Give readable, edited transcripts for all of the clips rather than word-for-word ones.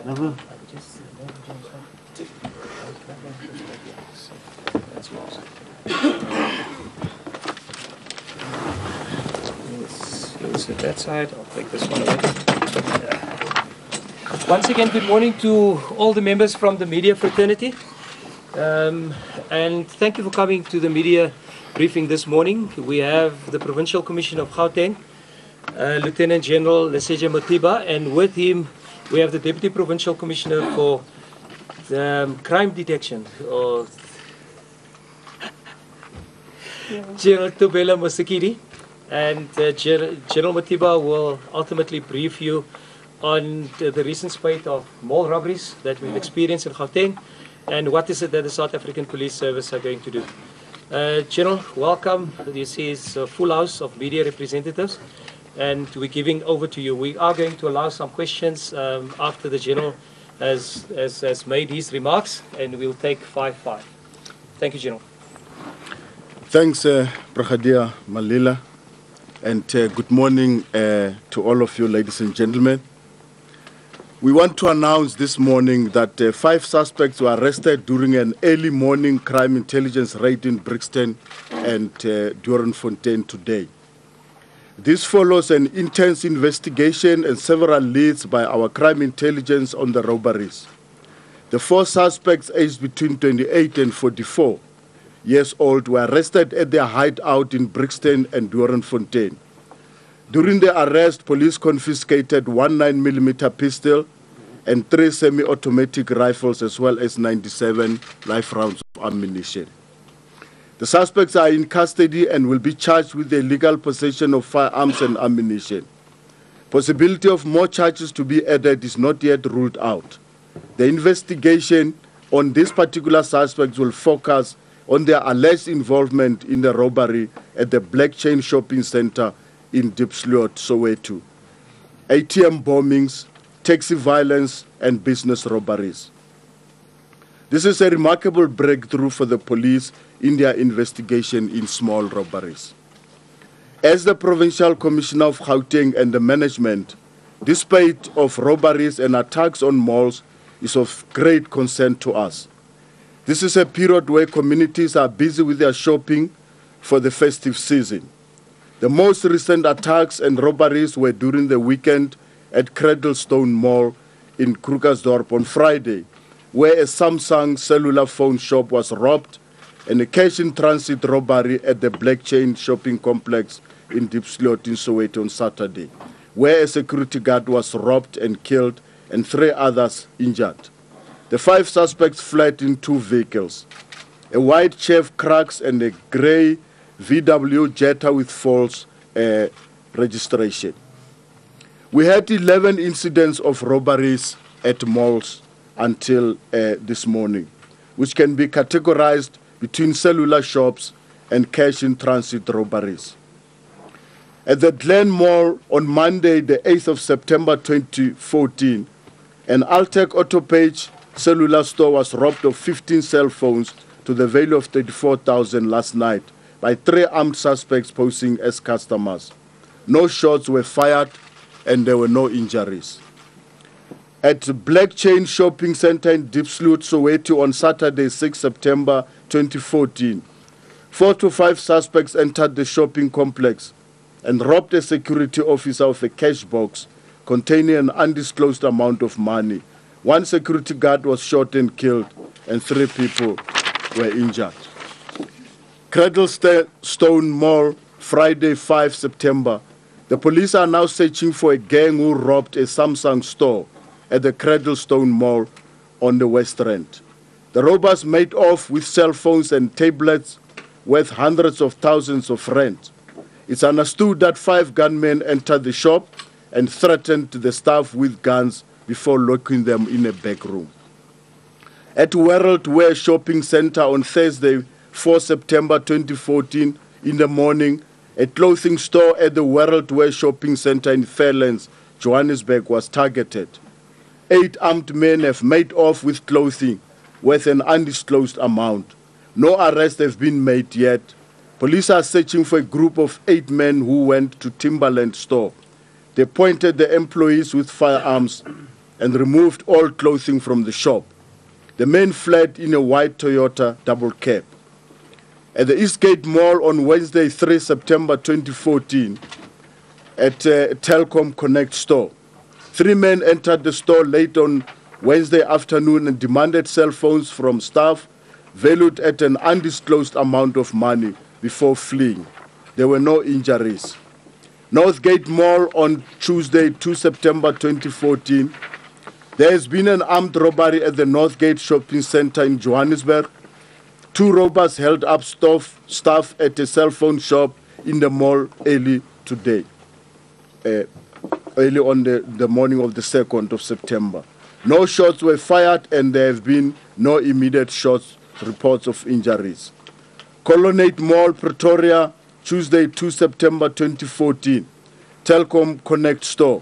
Let's hit that side. I'll take this one away. Once again, good morning to all the members from the media fraternity. And thank you for coming to the media briefing this morning. We have the Provincial Commissioner of Gauteng, Lieutenant General Lesetja Mothiba, and with him we have the Deputy Provincial Commissioner for Crime Detection, or General Tobela Mosekidi. And General Mothiba will ultimately brief you on the recent spate of mall robberies that we've experienced in Gauteng, and what is it that the South African Police Service are going to do. General, welcome. This is a full house of media representatives, and we're giving over to you. We are going to allow some questions after the General has made his remarks, and we'll take 5-5. Thank you, General. Thanks, Brigadier Malila, and good morning to all of you, ladies and gentlemen. We want to announce this morning that 5 suspects were arrested during an early morning crime intelligence raid in Brixton and Doornfontein today. This follows an intense investigation and several leads by our crime intelligence on the robberies. The 4 suspects, aged between 28 and 44 years old, were arrested at their hideout in Brixton and Doornfontein. During the arrest, police confiscated 1 9mm pistol and 3 semi-automatic rifles, as well as 97 live rounds of ammunition. The suspects are in custody and will be charged with the illegal possession of firearms and ammunition. Possibility of more charges to be added is not yet ruled out. The investigation on these particular suspects will focus on their alleged involvement in the robbery at the Blackchain shopping center in Diepsloot, Soweto, ATM bombings, taxi violence, and business robberies. This is a remarkable breakthrough for the police in their investigation in small robberies. As the Provincial Commissioner of Gauteng and the management, this spate of robberies and attacks on malls is of great concern to us. This is a period where communities are busy with their shopping for the festive season. The most recent attacks and robberies were during the weekend at Cradlestone Mall in Krugersdorp on Friday, where a Samsung cellular phone shop was robbed, and a cash-in-transit robbery at the Blackchain shopping complex in Diepsloot in Soweto on Saturday, where a security guard was robbed and killed and 3 others injured. The 5 suspects fled in 2 vehicles, a white Chef Crux and a grey VW Jetta with false registration. We had 11 incidents of robberies at malls until this morning, which can be categorized between cellular shops and cash-in-transit robberies. At the Glen Mall on Monday, the 8th of September 2014, an Altec Autopage cellular store was robbed of 15 cell phones to the value of 34,000 last night by 3 armed suspects posing as customers. No shots were fired and there were no injuries. At Blackchain Shopping Center in Diepsloot, Soweto on Saturday, 6 September 2014, 4 to 5 suspects entered the shopping complex and robbed a security officer of a cash box containing an undisclosed amount of money. 1 security guard was shot and killed, and 3 people were injured. Cradlestone Mall, Friday, 5 September. The police are now searching for a gang who robbed a Samsung store at the Cradlestone Mall on the West Rand. The robbers made off with cell phones and tablets worth hundreds of thousands of rand. It's understood that 5 gunmen entered the shop and threatened the staff with guns before locking them in a back room. At World Wear Shopping Center on Thursday, 4 September 2014, in the morning, a clothing store at the World Wear Shopping Center in Fairlands, Johannesburg, was targeted. 8 armed men have made off with clothing worth an undisclosed amount. No arrests have been made yet. Police are searching for a group of 8 men who went to Timberland store. They pointed the employees with firearms and removed all clothing from the shop. The men fled in a white Toyota double cab. At the Eastgate Mall on Wednesday, 3 September 2014, at Telkom Connect store, 3 men entered the store late on Wednesday afternoon and demanded cell phones from staff valued at an undisclosed amount of money before fleeing. There were no injuries. Northgate Mall on Tuesday, 2 September 2014, there has been an armed robbery at the Northgate Shopping Center in Johannesburg. 2 robbers held up staff at a cell phone shop in the mall early today, early on the morning of the 2nd of September. No shots were fired and there have been no immediate reports of injuries. Colonnade Mall, Pretoria, Tuesday, 2 September 2014, Telkom Connect store.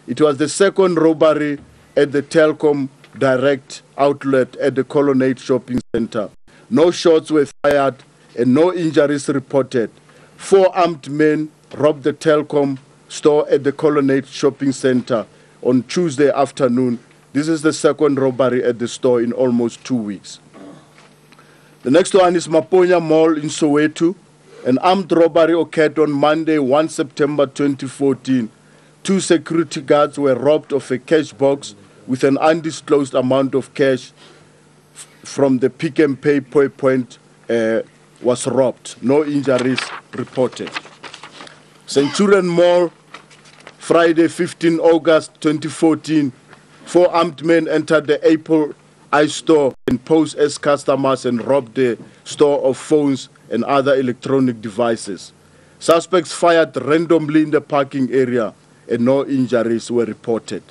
It was the 2nd robbery at the Telkom Direct outlet at the Colonnade Shopping Center. No shots were fired and no injuries reported. 4 armed men robbed the Telkom store at the Colonnade Shopping Center on Tuesday afternoon. This is the 2nd robbery at the store in almost 2 weeks. The next one is Maponya Mall in Soweto. An armed robbery occurred on Monday, 1 September 2014. 2 security guards were robbed of a cash box with an undisclosed amount of cash from the Pick and Pay point was robbed. No injuries reported. Centurion Mall, Friday, 15 August 2014. 4 armed men entered the Apple iStore and posed as customers and robbed the store of phones and other electronic devices. Suspects fired randomly in the parking area and no injuries were reported.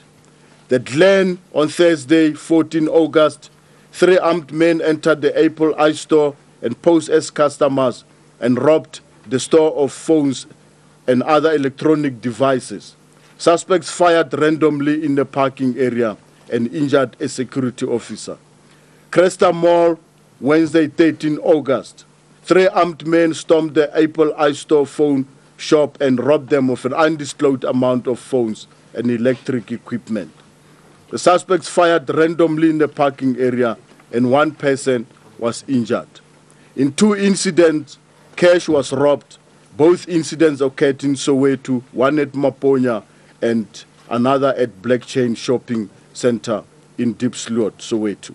The Glen on Thursday, 14 August, 3 armed men entered the Apple iStore and posed as customers and robbed the store of phones and other electronic devices. Suspects fired randomly in the parking area and injured a security officer. Cresta Mall, Wednesday, 13 August. 3 armed men stormed the Apple iStore phone shop and robbed them of an undisclosed amount of phones and electric equipment. The suspects fired randomly in the parking area and 1 person was injured. In 2 incidents, cash was robbed. Both incidents occurred in Soweto, one at Maponya and another at Blackchain Shopping Center in Diepsloot, Soweto.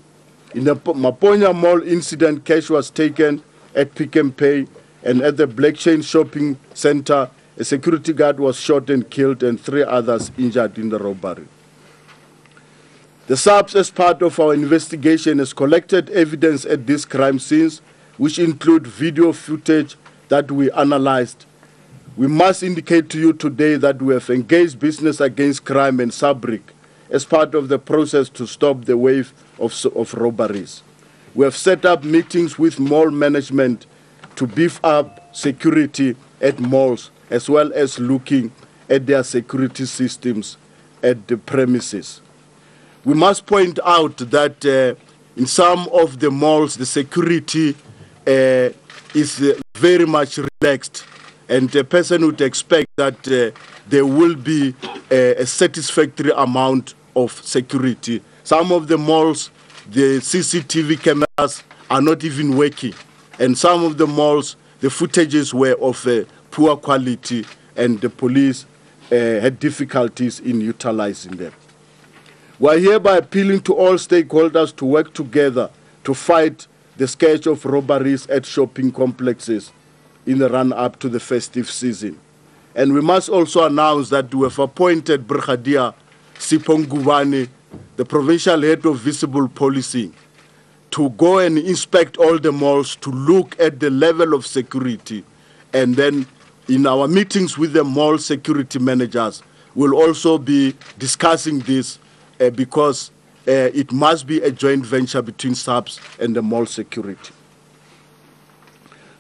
In the Maponya Mall incident, cash was taken at Pick and Pay, and at the Blackchain Shopping Center, a security guard was shot and killed and 3 others injured in the robbery. The SAPS, as part of our investigation, has collected evidence at these crime scenes, which include video footage that we analyzed. We must indicate to you today that we have engaged Business Against Crime and SABRIC as part of the process to stop the wave of robberies. We have set up meetings with mall management to beef up security at malls, as well as looking at their security systems at the premises. We must point out that in some of the malls, the security is very much relaxed, and a person would expect that there will be a satisfactory amount of security. Some of the malls, the CCTV cameras are not even working, and some of the malls, the footages were of poor quality, and the police had difficulties in utilizing them. We are hereby appealing to all stakeholders to work together to fight the scourge of robberies at shopping complexes in the run-up to the festive season. And we must also announce that we have appointed Brigadier Sipho Ngubane, the provincial head of visible policing, to go and inspect all the malls to look at the level of security. And then in our meetings with the mall security managers, we'll also be discussing this because it must be a joint venture between SAPS and the mall security.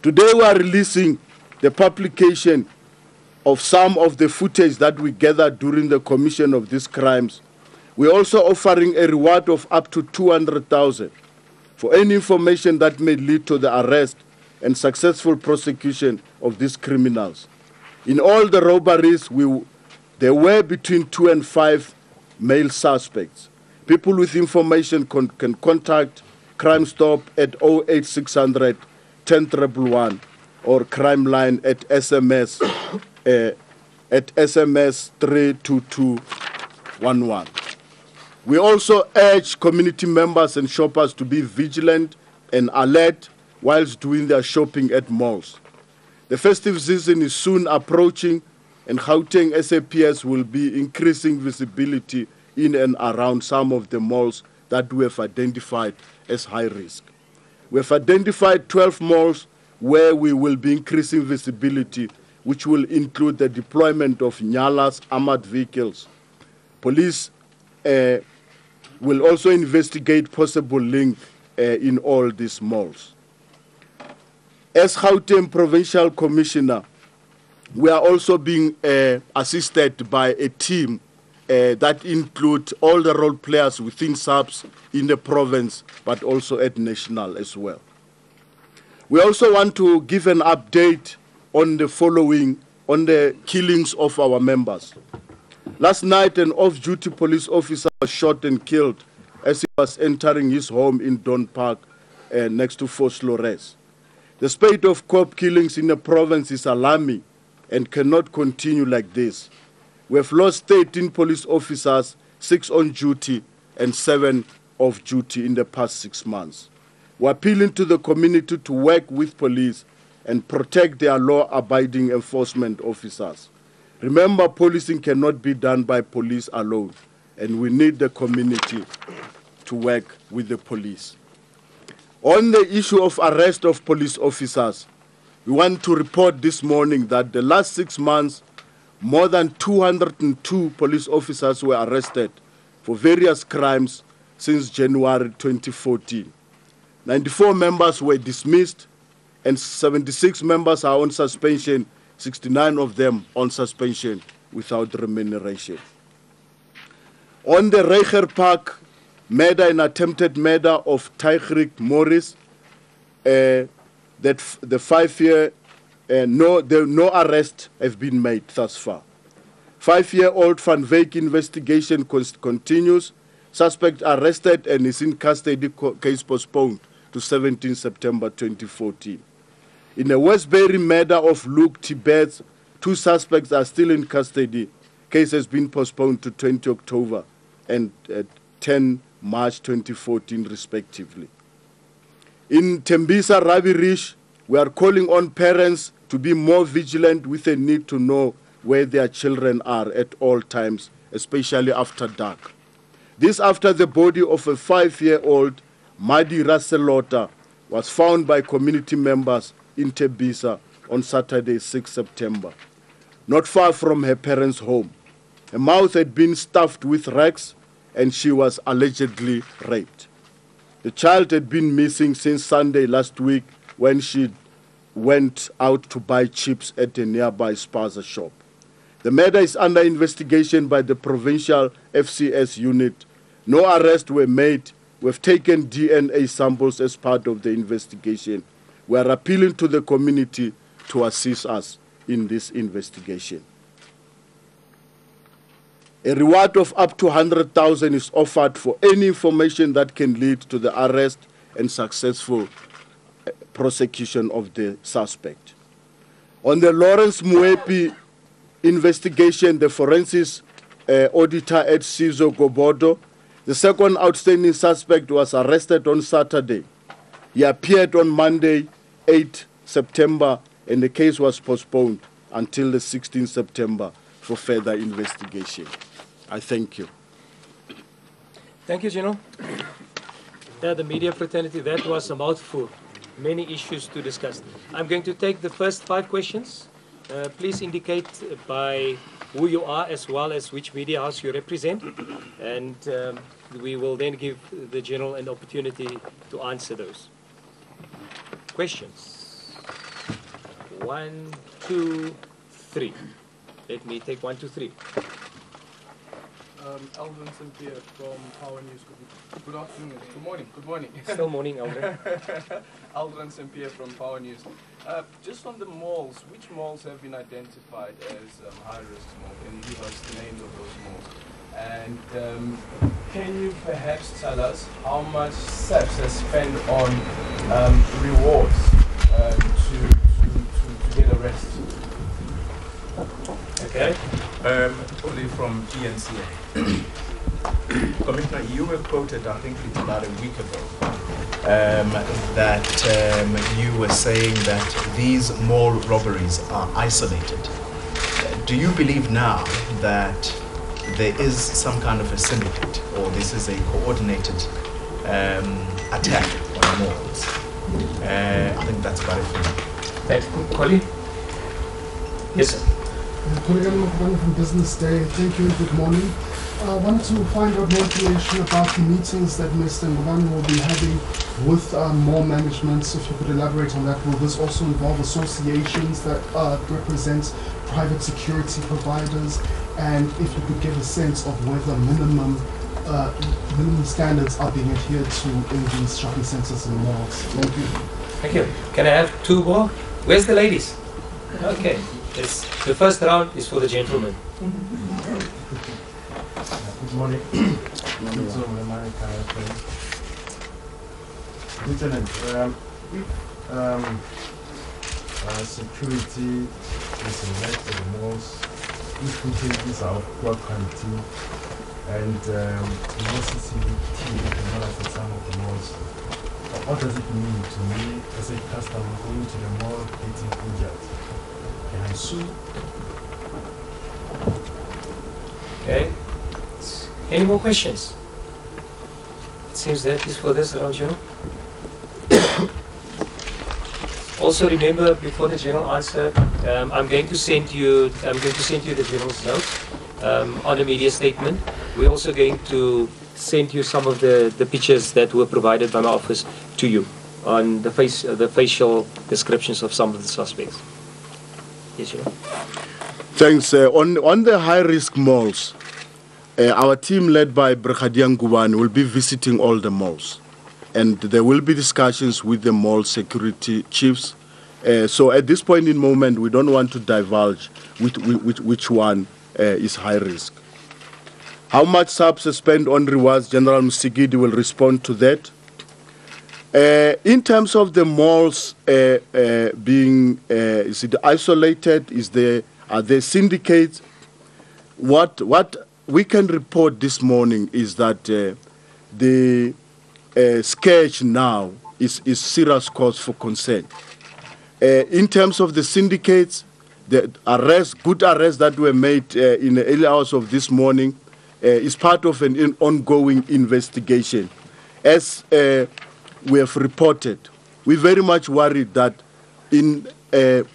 Today we are releasing the publication of some of the footage that we gathered during the commission of these crimes. We're also offering a reward of up to 200,000 for any information that may lead to the arrest and successful prosecution of these criminals. In all the robberies, there were between 2 and 5 male suspects. People with information can contact Crime Stop at 08600 10111 or Crime Line at SMS SMS 32211. We also urge community members and shoppers to be vigilant and alert whilst doing their shopping at malls. The festive season is soon approaching, and Gauteng SAPS will be increasing visibility in and around some of the malls that we have identified as high risk. We have identified 12 malls where we will be increasing visibility, which will include the deployment of Nyalas armored vehicles. Police will also investigate possible link in all these malls. As Gauteng Provincial Commissioner, we are also being assisted by a team that includes all the role players within SAPS in the province, but also at national as well. We also want to give an update on the following, on the killings of our members. Last night, an off-duty police officer was shot and killed as he was entering his home in Don Park next to Fort Flores. The spate of cop killings in the province is alarming and cannot continue like this. We have lost 13 police officers, 6 on duty and 7 off duty in the past 6 months. We're appealing to the community to work with police and protect their law-abiding enforcement officers. Remember, policing cannot be done by police alone, and we need the community to work with the police. On the issue of arrest of police officers, we want to report this morning that the last 6 months, more than 202 police officers were arrested for various crimes since January 2014. 94 members were dismissed and 76 members are on suspension, 69 of them on suspension without remuneration. On the Reiger Park murder and attempted murder of Tychrik Morris, that the 5-year no arrest have been made thus far. 5-year-old Van Wyk investigation continues. Suspect arrested and is in custody, case postponed to 17 September 2014. In the Westbury murder of Luke Tibet, 2 suspects are still in custody. Case has been postponed to 20 October and 10 March 2014 respectively. In Tembisa Robberies, we are calling on parents to be more vigilant with a need to know where their children are at all times, especially after dark. This after the body of a 5-year-old Madi Raselota was found by community members in Tembisa on Saturday, 6 September, not far from her parents' home. Her mouth had been stuffed with rags and she was allegedly raped. The child had been missing since Sunday last week when she went out to buy chips at a nearby spaza shop. The matter is under investigation by the provincial FCS unit. No arrests were made. We've taken DNA samples as part of the investigation. We are appealing to the community to assist us in this investigation. A reward of up to 100,000 is offered for any information that can lead to the arrest and successful prosecution of the suspect. On the Lawrence Muepi investigation, the forensics auditor at Sizo Gobodo, the second outstanding suspect was arrested on Saturday. He appeared on Monday, 8 September, and the case was postponed until the 16th September for further investigation. I thank you. Thank you, General. The media fraternity, that was a mouthful. Many issues to discuss. I'm going to take the first 5 questions. Please indicate by who you are as well as which media house you represent, and we will then give the General an opportunity to answer those. Questions? 1, 2, 3. Let me take 1, 2, 3. Alvin St-Pierre from Power News. Good afternoon. Good morning. Good morning. Still morning, Alvin. Alvin St-Pierre from Power News. Just on the malls, which malls have been identified as high-risk malls? Can you give us the names of those malls? And can you perhaps tell us how much SAPS has spent on rewards to get arrested? Okay. Only from GNCA. Commissioner, you were quoted, I think it's about a week ago, that you were saying that these mall robberies are isolated. Do you believe now that there is some kind of a syndicate, or this is a coordinated attack on malls? I think that's about it for me. Thanks. Colin? Yes, sir. Colleague from Business Day, thank you and good morning. I want to find out more information about the meetings that Mr. Ngubane will be having with mall management. So if you could elaborate on that. Will this also involve associations that represent private security providers? And if you could give a sense of whether minimum standards are being adhered to in these shopping centers and malls. Thank you. Thank you. Can I have two more? Where's the ladies? Okay. The first round is for the gentlemen. Good morning. Lieutenant, security is in light of the malls, if facilities are of poor quality, and no CCTV cameras in some of the malls. What does it mean to me as a customer going to the mall getting injured? Can I sue? Okay. Any more questions? It seems that is for this round, General. Also remember, before the general answer, I'm going to send you the general's notes on the media statement. We're also going to send you some of the pictures that were provided by my office to you on the facial descriptions of some of the suspects. Yes, General. Thanks. On the high-risk malls, our team led by Brigadier Ngubane will be visiting all the malls, and there will be discussions with the mall security chiefs. So at this point in moment, we don't want to divulge which one is high risk. How much SAPS is spent on rewards, General Msigidi will respond to that. In terms of the malls being is it isolated? Are there syndicates? What we can report this morning is that the sketch now is serious cause for concern. In terms of the syndicates, the good arrests that were made in the early hours of this morning is part of an ongoing investigation. As we have reported, we're very much worried that in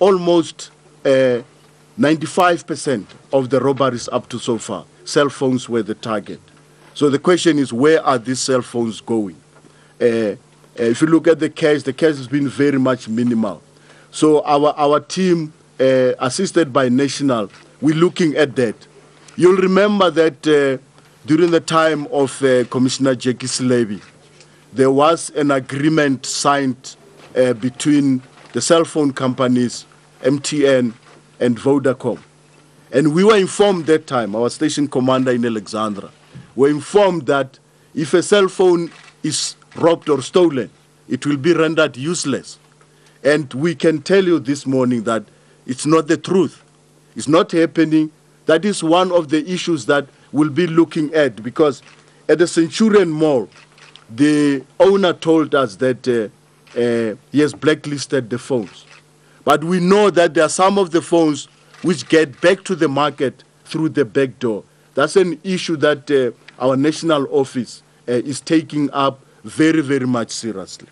almost 95% of the robberies up to so far, cell phones were the target. So the question is, where are these cell phones going? If you look at the case has been very much minimal. So our team, assisted by National, we're looking at that. You'll remember that during the time of Commissioner Jackie Slebi, there was an agreement signed between the cell phone companies, MTN and Vodacom. And we were informed that time, our station commander in Alexandra, were informed that if a cell phone is robbed or stolen, it will be rendered useless. And we can tell you this morning that it's not the truth. It's not happening. That is one of the issues that we'll be looking at, because at the Centurion Mall, the owner told us that he has blacklisted the phones. But we know that there are some of the phones which get back to the market through the back door. That's an issue that our national office is taking up very, very much seriously.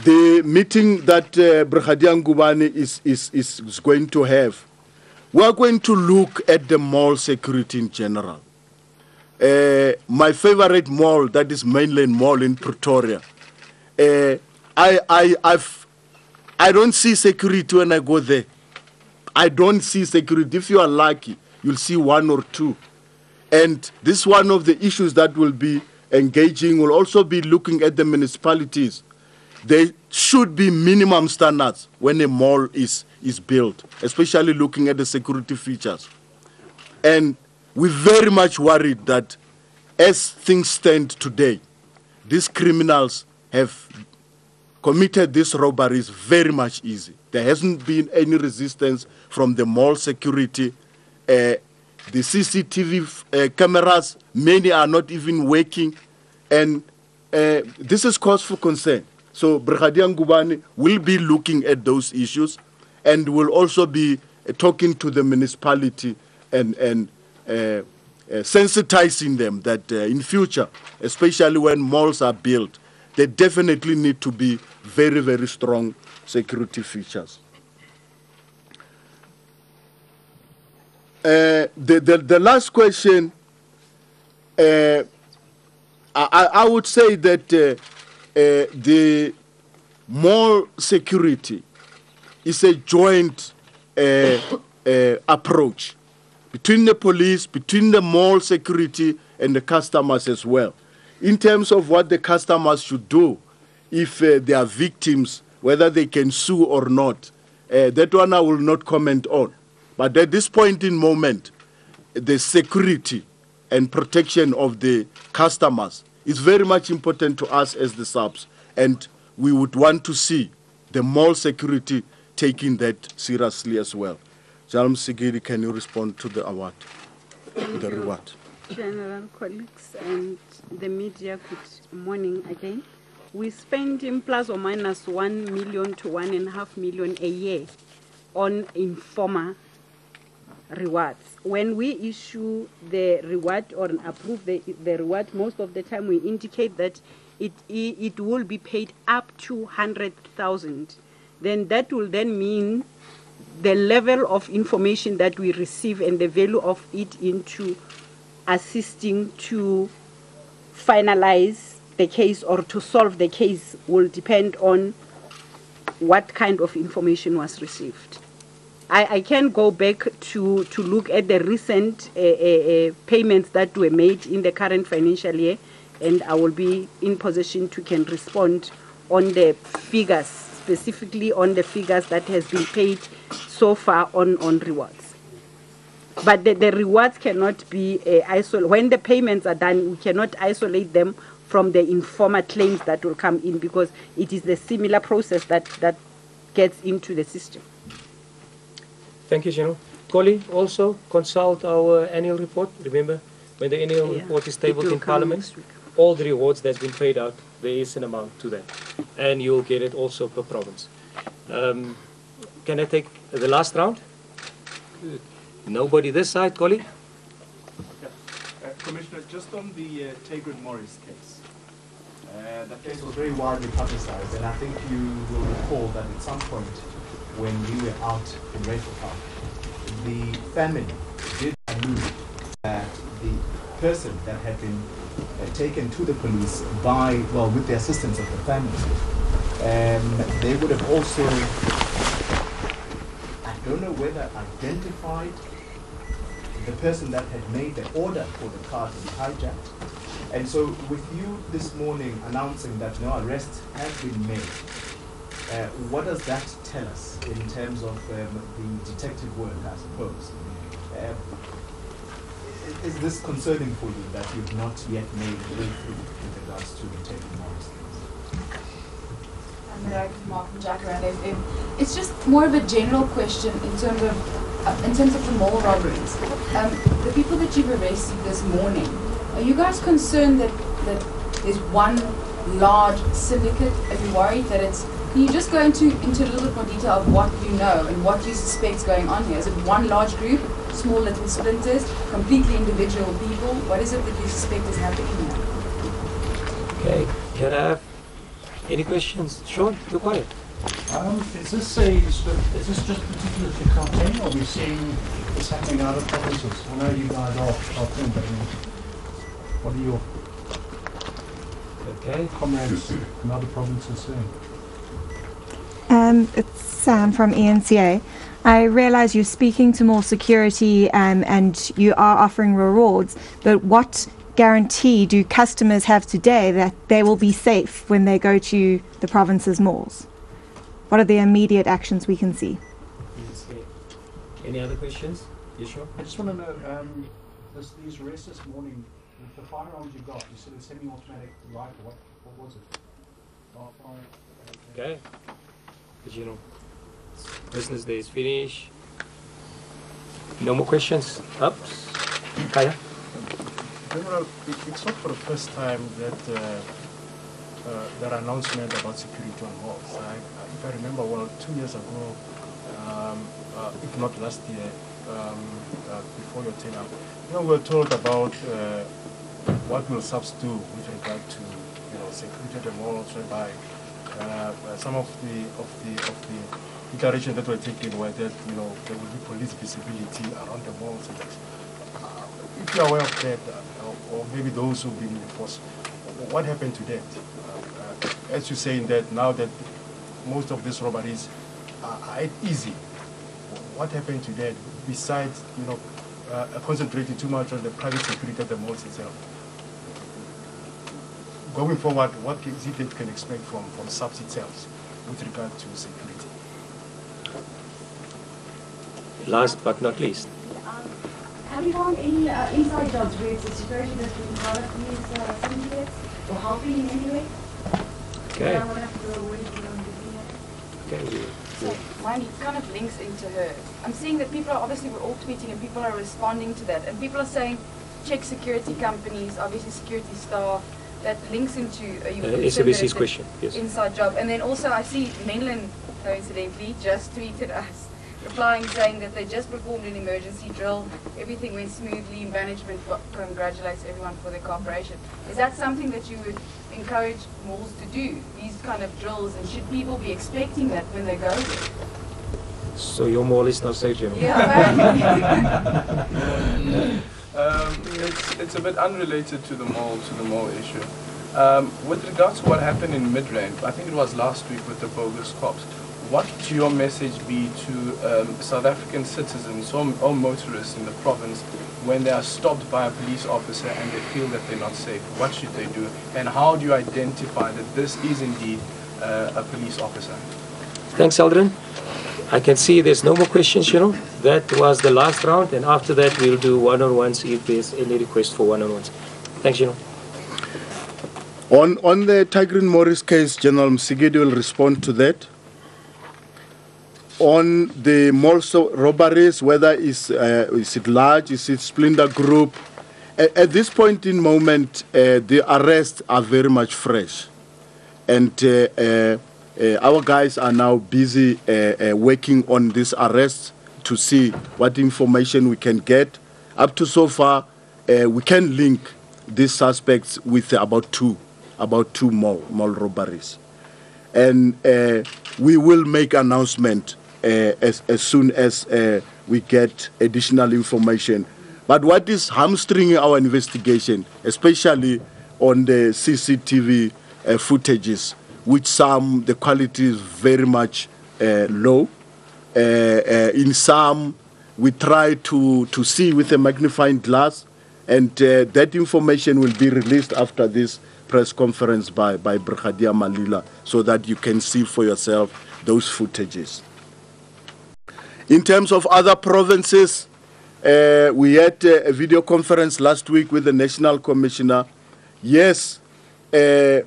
The meeting that Brigadier Ngubane is going to have, we are going to look at the mall security in general. My favorite mall, that is Mainland Mall in Pretoria. I don't see security when I go there. I don't see security. If you are lucky, you'll see one or two. And this is one of the issues that will be engaging. We'll also be looking at the municipalities. There should be minimum standards when a mall is built, especially looking at the security features. And we're very much worried that as things stand today, these criminals have committed these robberies very much easy. There hasn't been any resistance from the mall security. The CCTV cameras, many are not even working, and this is cause for concern. So Brigadier Ngubane will be looking at those issues and will also be talking to the municipality and sensitizing them that in future, especially when malls are built, they definitely need to be very, very strong security features. The last question, I would say that the mall security is a joint approach between the police, between the mall security and the customers as well. In terms of what the customers should do if they are victims, whether they can sue or not, that one I will not comment on. But at this point in moment, the security and protection of the customers is very much important to us as the SAPS, and we would want to see the mall security taking that seriously as well. Jalm Sigiri, can you respond to the award, the reward? General colleagues and the media, good morning again. We spend in plus or minus 1 million to 1.5 million a year on informer rewards. When we issue the reward or approve the reward, most of the time we indicate that it will be paid up to 100,000. Then that will then mean the level of information that we receive and the value of it into assisting to finalize the case or to solve the case will depend on what kind of information was received. I can go back to look at the recent payments that were made in the current financial year, and I will be in position to can respond on the figures, specifically on the figures that has been paid so far on rewards. But the rewards cannot be isolated. When the payments are done, we cannot isolate them from the informer claims that will come in, because it is the similar process that gets into the system. Thank you, General. Collie, also consult our annual report. Remember, when the annual report is tabled in Parliament, all the rewards that's been paid out, there is an amount to that. And you'll get it also per province. Can I take the last round? Nobody this side, Collie? Commissioner, just on the Tigran Morris case, that case was very widely publicized, and I think you will recall that at some point when we were out in Rachel Park, the family did allude that the person that had been taken to the police by, well, with the assistance of the family, they would have also, I don't know whether identified the person that had made the order for the car to be hijacked. And so with you this morning announcing that no arrests have been made, what does that tell us in terms of the detective work, I suppose? Is this concerning for you that you've not yet made a breakthrough with regards to the Tigran Morris case? It's just more of a general question in terms of the mall robberies. The people that you've arrested this morning, are you guys concerned that there's one large syndicate? Are you worried that it's... Can you just go into a little bit more detail of what you know and what you suspect is going on here? Is it one large group, small little splinters, completely individual people? What is it that you suspect is happening here? Okay, can I have any questions? Sean, you're quiet. Is this just particular to Gauteng, or are we seeing this happening in other provinces? I know you guys are Gauteng, but what are your comrades in other provinces saying? It's Sam from ENCA. I realize you're speaking to more security and you are offering rewards, but what guarantee do customers have today that they will be safe when they go to the province's malls? What are the immediate actions we can see? Any other questions? Yes, sure. I just want to know, these arrests this morning, the firearms you got, you said a semi-automatic rifle. What was it? Okay. But you know, business day is finished. No more questions? Ups? Kaya? General, it's not for the first time that there are announcements about security on malls. If I remember well, 2 years ago, if not last year, before your tenure, we were told about what will SAPS do with regard to security at the malls, whereby some of the declarations that were taken were that there will be police visibility around the malls. If you are aware of that, or maybe those who've been in the force, what happened to that? As you say, that now that most of these robberies are easy, what happened to that? Besides, concentrating too much on the private security of the malls itself. Going forward, what is it that you can expect from SAPS itself with regard to security? Last but not least. Have you found any inside jobs where it's a security that's been part of these syndicates or helping in any way? Okay. So mine kind of links into her. I'm seeing that people are obviously, we're all tweeting and people are responding to that. And people are saying, check security companies, obviously security staff. That links into SABC's question, yes. Inside job. And then also I see Menlyn, coincidentally, just tweeted us, replying saying that they just performed an emergency drill. Everything went smoothly. Management congratulates everyone for their cooperation. Is that something that you would encourage malls to do, these kind of drills? And should people be expecting that when they go there? So your mall is not safe, Jim? Yeah, it's a bit unrelated to the mall issue. With regards to what happened in Midrand, I think it was last week with the bogus cops. What would your message be to South African citizens or motorists in the province when they are stopped by a police officer and they feel that they're not safe? What should they do? And how do you identify that this is indeed a police officer? Thanks, Aldrin. I can see there's no more questions, That was the last round, and after that we'll do one-on-ones if there's any request for one-on-ones. Thanks, On the Tigrin Morris case, General Msigidi will respond to that. On the mall robberies, whether is it large, is it splinter group, at this point in moment, the arrests are very much fresh. And our guys are now busy working on this arrest to see what information we can get. Up to so far, we can link these suspects with about two mall robberies. And we will make announcement as soon as we get additional information. But what is hamstringing our investigation, especially on the CCTV footages, which the quality is very much low. In some, we try to see with a magnifying glass, and that information will be released after this press conference by Brigadier Malila, so that you can see for yourself those footages. In terms of other provinces, we had a video conference last week with the National Commissioner. Yes, there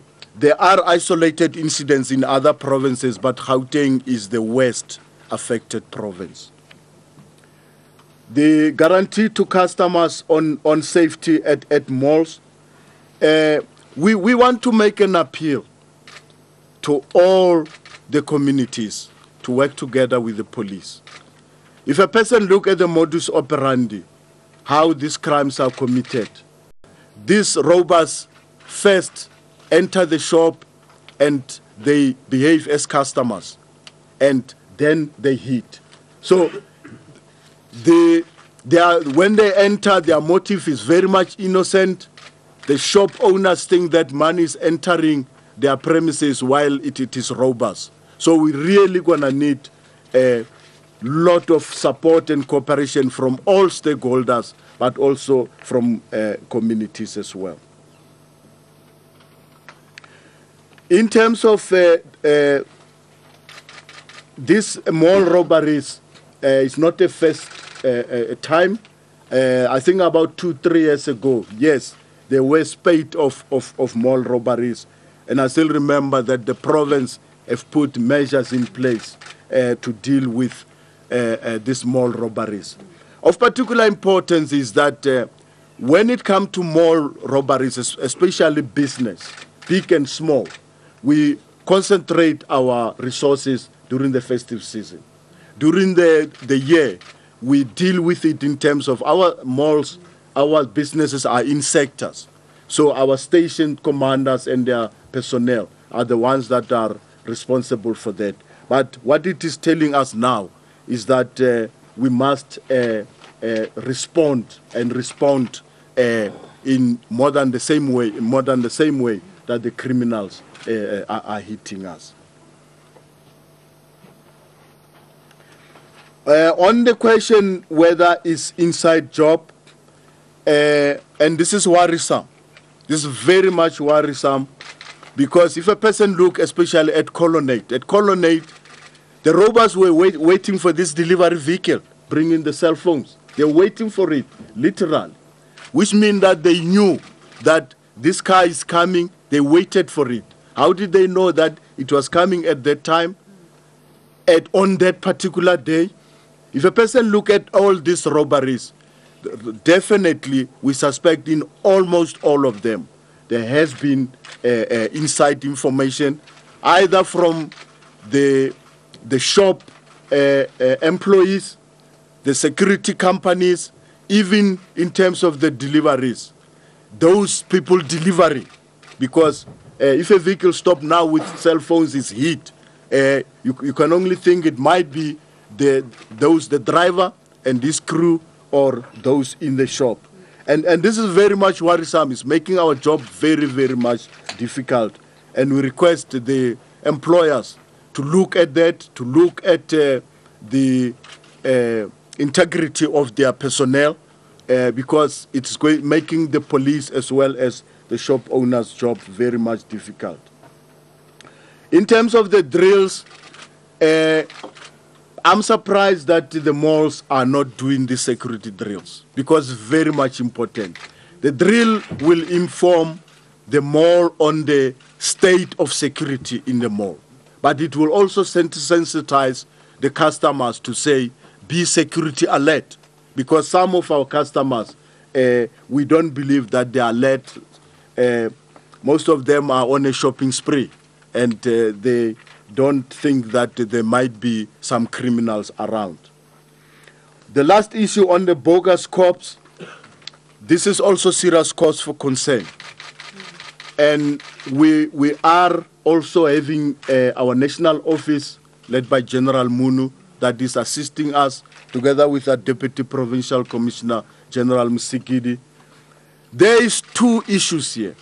are isolated incidents in other provinces, but Gauteng is the worst affected province. The guarantee to customers on safety at malls, we want to make an appeal to all the communities to work together with the police. If a person look at the modus operandi, how these crimes are committed, these robbers first enter the shop and they behave as customers, and then they hit. So when they enter, their motive is very much innocent. The shop owners think that money is entering their premises while it is robbers. So we're really gonna need a lot of support and cooperation from all stakeholders, but also from communities as well. In terms of these mall robberies, it's not the first time. I think about 2-3 years ago, yes, there were spate of mall robberies. And I still remember that the province have put measures in place to deal with these mall robberies. Of particular importance is that when it comes to mall robberies, especially business, big and small, we concentrate our resources during the festive season. During the year, we deal with it in terms of our malls, our businesses are in sectors. So our station commanders and their personnel are the ones that are responsible for that. But what it is telling us now is that we must respond in more than the same way that the criminals are hitting us. On the question whether it's inside job, and this is worrisome. This is very much worrisome because if a person look especially at Colonnade, the robbers were waiting for this delivery vehicle, bringing the cell phones. They're waiting for it, literally, which means that they knew that this car is coming. They waited for it. How did they know that it was coming at that time, on that particular day? If a person look at all these robberies, definitely we suspect in almost all of them there has been inside information, either from the shop employees, the security companies, even in terms of the deliveries. Those people delivery, because if a vehicle stop now with cell phones is hit, you can only think it might be the driver and this crew or those in the shop. And this is very much worrisome. It's making our job very, very much difficult. And we request the employers to look at that, to look at the integrity of their personnel, because it's making the police as well as the shop owners' job very much difficult. In terms of the drills, I'm surprised that the malls are not doing the security drills because it's very much important. The drill will inform the mall on the state of security in the mall, but it will also sensitize the customers to say, be security alert, because some of our customers, we don't believe that they are alert. Most of them are on a shopping spree, and they don't think that there might be some criminals around. The last issue on the bogus cops, this is also serious cause for concern. And we are also having our national office led by General Munu that is assisting us together with our Deputy Provincial Commissioner, General Msikidi. There is two issues here.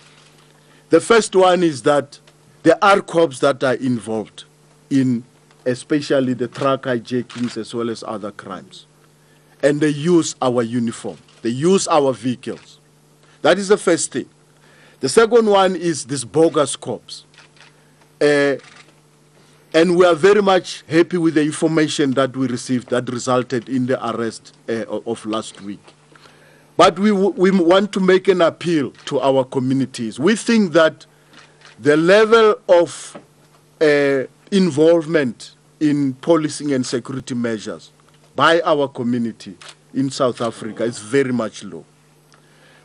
The first one is that there are cops that are involved in especially the truck hijackings as well as other crimes. And they use our uniform. They use our vehicles. That is the first thing. The second one is these bogus cops. And we are very much happy with the information that we received that resulted in the arrest of last week. But we want to make an appeal to our communities. We think that the level of involvement in policing and security measures by our community in South Africa is very much low.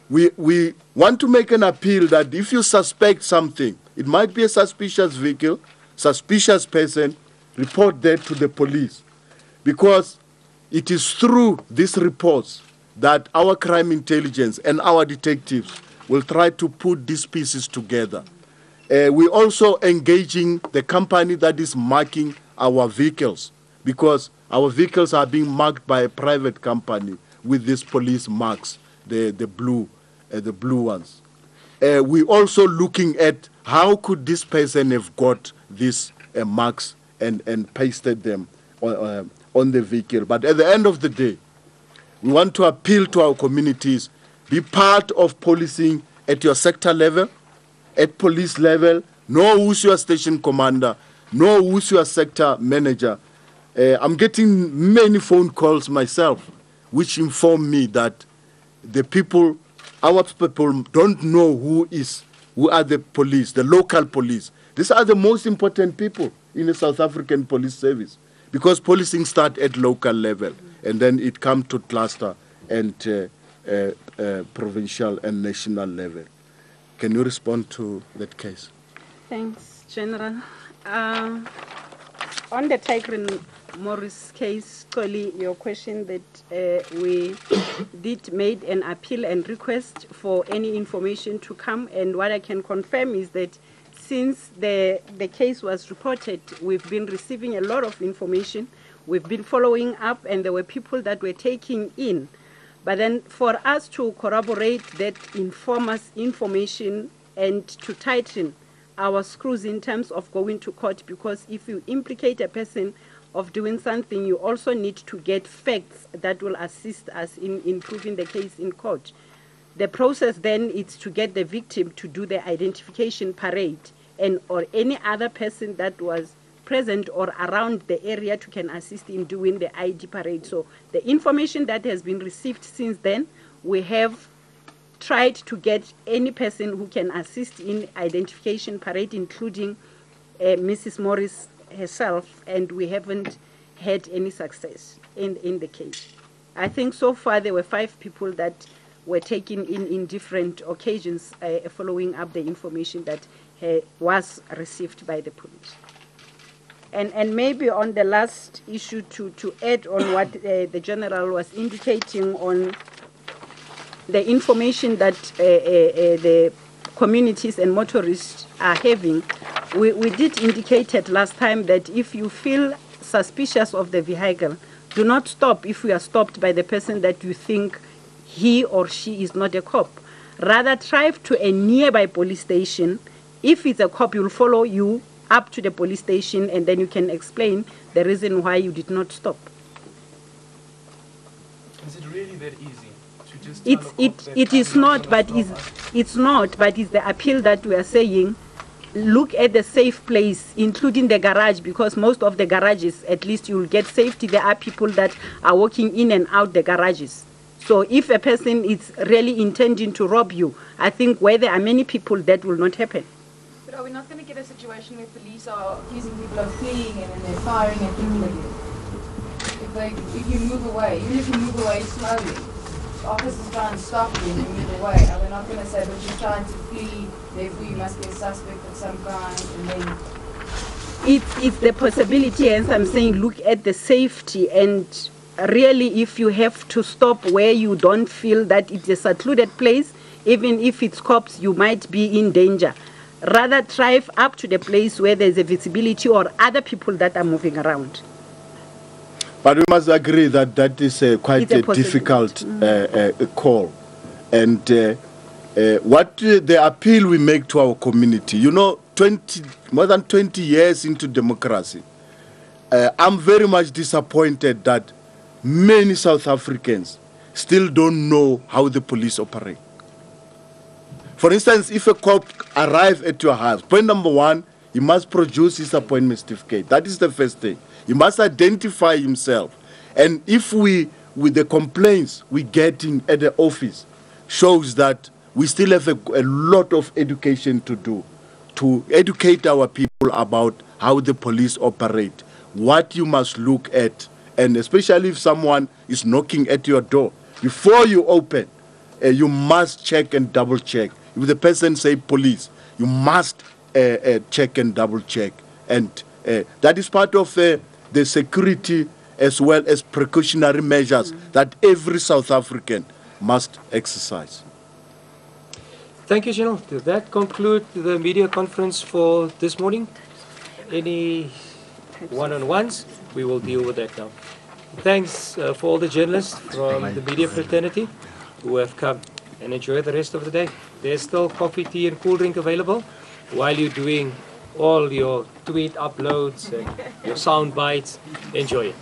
We want to make an appeal that if you suspect something, it might be a suspicious vehicle, suspicious person, report that to the police, because it is through these reports that our crime intelligence and our detectives will try to put these pieces together. We're also engaging the company that is marking our vehicles, because our vehicles are being marked by a private company with these police marks, the blue ones. We're also looking at how could this person have got these marks and pasted them on the vehicle. But at the end of the day, we want to appeal to our communities, be part of policing at your sector level, at police level. Know who's your station commander, know who's your sector manager. I'm getting many phone calls myself which inform me that the people, our people don't know who are the police, the local police. These are the most important people in the South African police service, because policing starts at local level and then it comes to cluster and provincial and national level. Can you respond to that case? Thanks, General. On the Tigran Morris case, clearly your question that we did made an appeal and request for any information to come, and what I can confirm is that since the case was reported, we've been receiving a lot of information. We've been following up, and there were people that were taking in. But then for us to corroborate that information and to tighten our screws in terms of going to court, because if you implicate a person of doing something, you also need to get facts that will assist us in proving the case in court. The process then is to get the victim to do the identification parade, and or any other person that was present or around the area to can assist in doing the ID parade. So the information that has been received since then, we have tried to get any person who can assist in identification parade, including Mrs. Morris herself, and we haven't had any success in the case. I think so far there were 5 people that were taken in different occasions following up the information that was received by the police. And maybe on the last issue to add on what the General was indicating on the information that the communities and motorists are having, we did indicate it last time that if you feel suspicious of the vehicle, do not stop if you are stopped by the person that you think he or she is not a cop. Rather, drive to a nearby police station. If it's a cop, you'll follow you up to the police station, and then you can explain the reason why you did not stop. Is it really that easy to just It is not, but it's not, but it's the appeal that we are saying. Look at the safe place, including the garage, because most of the garages, at least you'll get safety. There are people that are walking in and out the garages. So if a person is really intending to rob you, I think where there are many people, that will not happen. But are we not going to get a situation where police are accusing people of fleeing and then they're firing at people again? If you move away, even if you move away slowly, officers try and stop you and you move away. Are they not going to say, but you're trying to flee, therefore you must be a suspect of some kind, and then... It's the possibility, and I'm saying look at the safety, and really if you have to stop where you don't feel that it's a secluded place, even if it's cops, you might be in danger. Rather drive up to the place where there's a visibility or other people that are moving around. But we must agree that that is quite a difficult call. And what the appeal we make to our community, you know, more than 20 years into democracy, I'm very much disappointed that many South Africans still don't know how the police operate. For instance, if a cop arrives at your house, point number 1, he must produce his appointment certificate. That is the first thing. He must identify himself. And if with the complaints we get in at the office, shows that we still have a lot of education to do, to educate our people about how the police operate, what you must look at, and especially if someone is knocking at your door, before you open, you must check and double check. If the person say police, you must check and double check. And that is part of the security as well as precautionary measures that every South African must exercise. Thank you, General. Does that conclude the media conference for this morning? Any one-on-ones? We will deal with that now. Thanks for all the journalists from the media fraternity who have come, and enjoy the rest of the day. There's still coffee, tea, and cool drink available while you're doing all your tweet uploads and your sound bites. Enjoy it.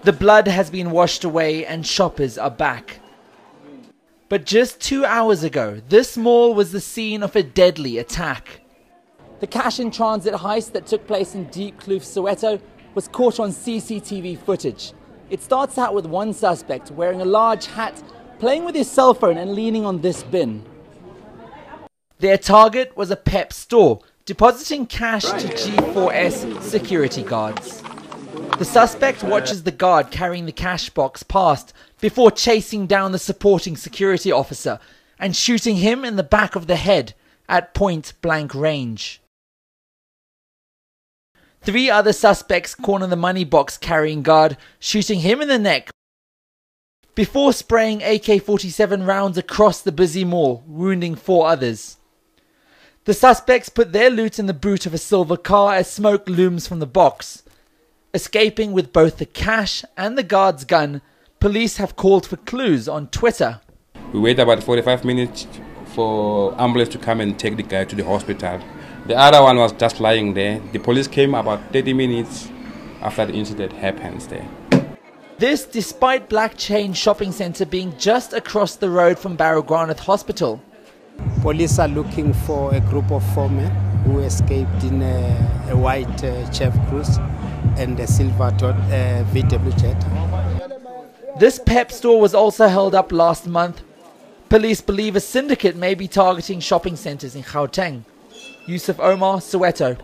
The blood has been washed away and shoppers are back. But just 2 hours ago, this mall was the scene of a deadly attack. The cash in transit heist that took place in Deep Kloof, Soweto, was caught on CCTV footage. It starts out with one suspect wearing a large hat, playing with his cell phone and leaning on this bin. Their target was a PEP store, depositing cash to G4S security guards. The suspect watches the guard carrying the cash box past before chasing down the supporting security officer and shooting him in the back of the head at point blank range. 3 other suspects corner the money box carrying guard, shooting him in the neck before spraying AK-47 rounds across the busy mall, wounding 4 others. The suspects put their loot in the boot of a silver car as smoke looms from the box. Escaping with both the cash and the guard's gun, police have called for clues on Twitter. We wait about 45 minutes for ambulance to come and take the guy to the hospital. The other one was just lying there. The police came about 30 minutes after the incident happens there. This despite Blackchain shopping centre being just across the road from Baragwanath Hospital. Police are looking for a group of 4 men who escaped in a white Chef Cruise and a silver VW jet. This PEP store was also held up last month. Police believe a syndicate may be targeting shopping centres in Gauteng. Yusuf Omar, Soweto.